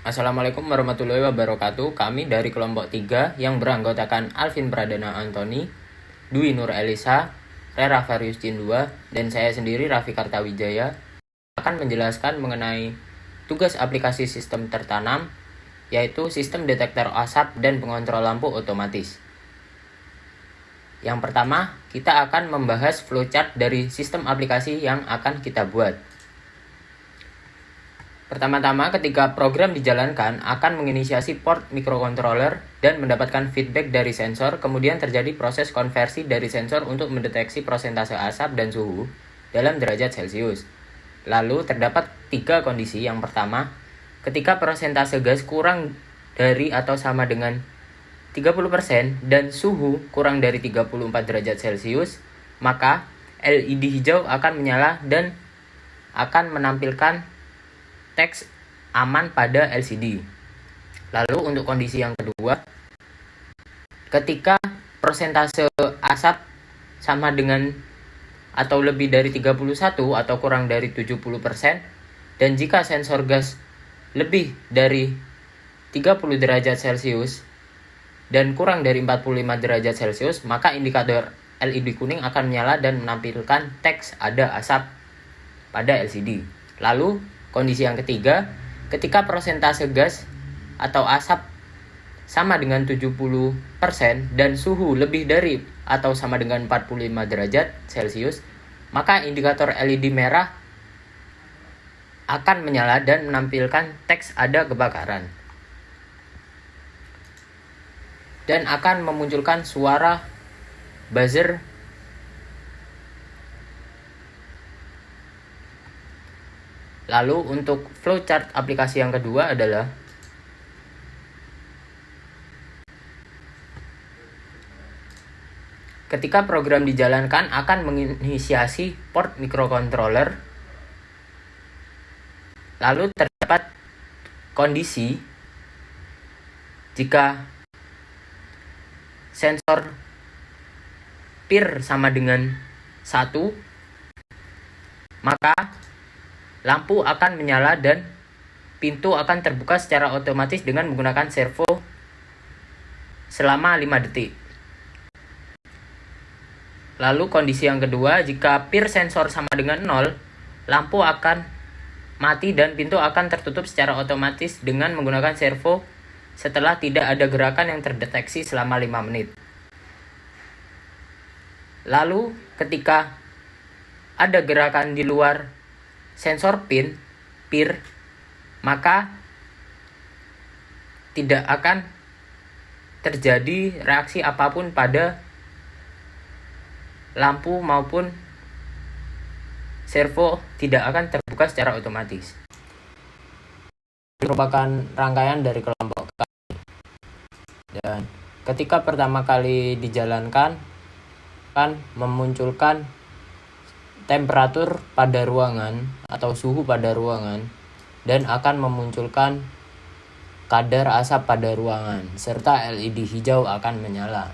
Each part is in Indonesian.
Assalamualaikum warahmatullahi wabarakatuh. Kami dari kelompok 3 yang beranggotakan Alvin Pradana Antoni, Dwi Nur Elisa, Rera Variustin 2, dan saya sendiri Raffi Kartawijaya akan menjelaskan mengenai tugas aplikasi sistem tertanam, yaitu sistem detektor asap dan pengontrol lampu otomatis. Yang pertama, kita akan membahas flowchart dari sistem aplikasi yang akan kita buat. Pertama-tama, ketika program dijalankan, akan menginisiasi port microcontroller dan mendapatkan feedback dari sensor, kemudian terjadi proses konversi dari sensor untuk mendeteksi persentase asap dan suhu dalam derajat Celcius. Lalu, terdapat 3 kondisi. Yang pertama, ketika persentase gas kurang dari atau sama dengan 30% dan suhu kurang dari 34 derajat Celcius, maka LED hijau akan menyala dan akan menampilkan teks aman pada LCD. Lalu untuk kondisi yang kedua, ketika persentase asap sama dengan atau lebih dari 31 atau kurang dari 70%, dan jika sensor gas lebih dari 30 derajat Celcius dan kurang dari 45 derajat Celcius, maka indikator LED kuning akan menyala dan menampilkan teks ada asap pada LCD. Lalu kondisi yang ketiga, ketika persentase gas atau asap sama dengan 70% dan suhu lebih dari atau sama dengan 45 derajat Celcius, maka indikator LED merah akan menyala dan menampilkan teks ada kebakaran. Dan akan memunculkan suara buzzer. Lalu untuk flowchart aplikasi yang kedua adalah ketika program dijalankan akan menginisiasi port microcontroller. Lalu terdapat kondisi jika sensor PIR sama dengan 1, maka lampu akan menyala dan pintu akan terbuka secara otomatis dengan menggunakan servo selama 5 detik. Lalu kondisi yang kedua, jika PIR sensor sama dengan 0, lampu akan mati dan pintu akan tertutup secara otomatis dengan menggunakan servo setelah tidak ada gerakan yang terdeteksi selama 5 menit. Lalu ketika ada gerakan di luar sensor PIR, maka tidak akan terjadi reaksi apapun pada lampu maupun servo, tidak akan terbuka secara otomatis. Merupakan rangkaian dari kelompok kami. Dan ketika pertama kali dijalankan, akan memunculkan temperatur pada ruangan atau suhu pada ruangan dan akan memunculkan kadar asap pada ruangan serta LED hijau akan menyala.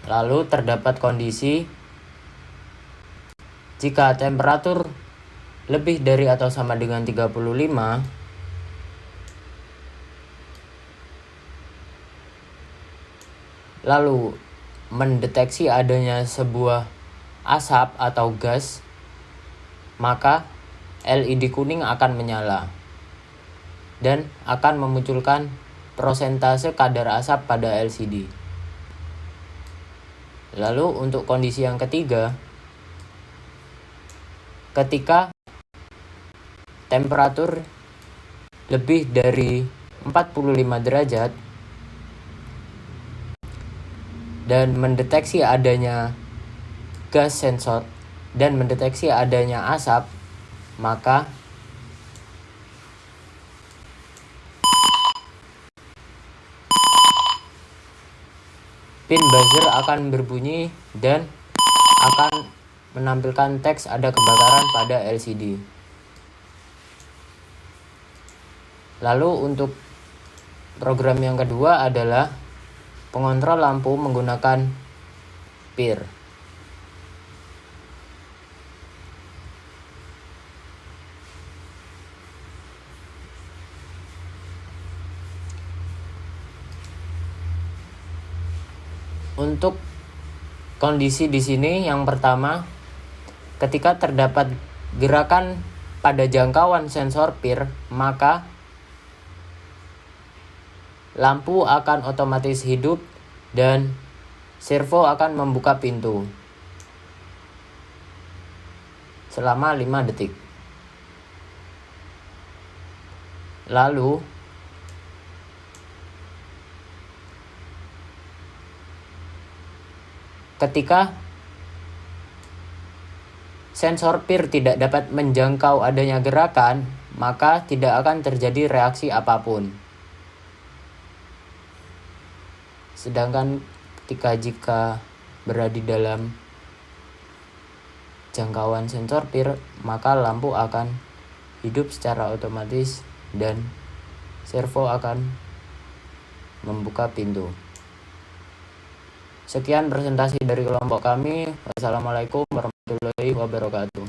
Lalu terdapat kondisi jika temperatur lebih dari atau sama dengan 35, lalu mendeteksi adanya sebuah asap atau gas, maka LED kuning akan menyala dan akan memunculkan persentase kadar asap pada LCD. Lalu untuk kondisi yang ketiga, ketika temperatur lebih dari 45 derajat dan mendeteksi adanya gas sensor dan mendeteksi adanya asap, maka pin buzzer akan berbunyi dan akan menampilkan teks ada kebakaran pada LCD. Lalu untuk program yang kedua adalah pengontrol lampu menggunakan PIR. Untuk kondisi di sini yang pertama, ketika terdapat gerakan pada jangkauan sensor PIR, maka lampu akan otomatis hidup dan servo akan membuka pintu selama 5 detik. Lalu ketika sensor PIR tidak dapat menjangkau adanya gerakan, maka tidak akan terjadi reaksi apapun. Sedangkan jika berada di dalam jangkauan sensor PIR, maka lampu akan hidup secara otomatis dan servo akan membuka pintu. Sekian presentasi dari kelompok kami. Wassalamualaikum warahmatullahi wabarakatuh.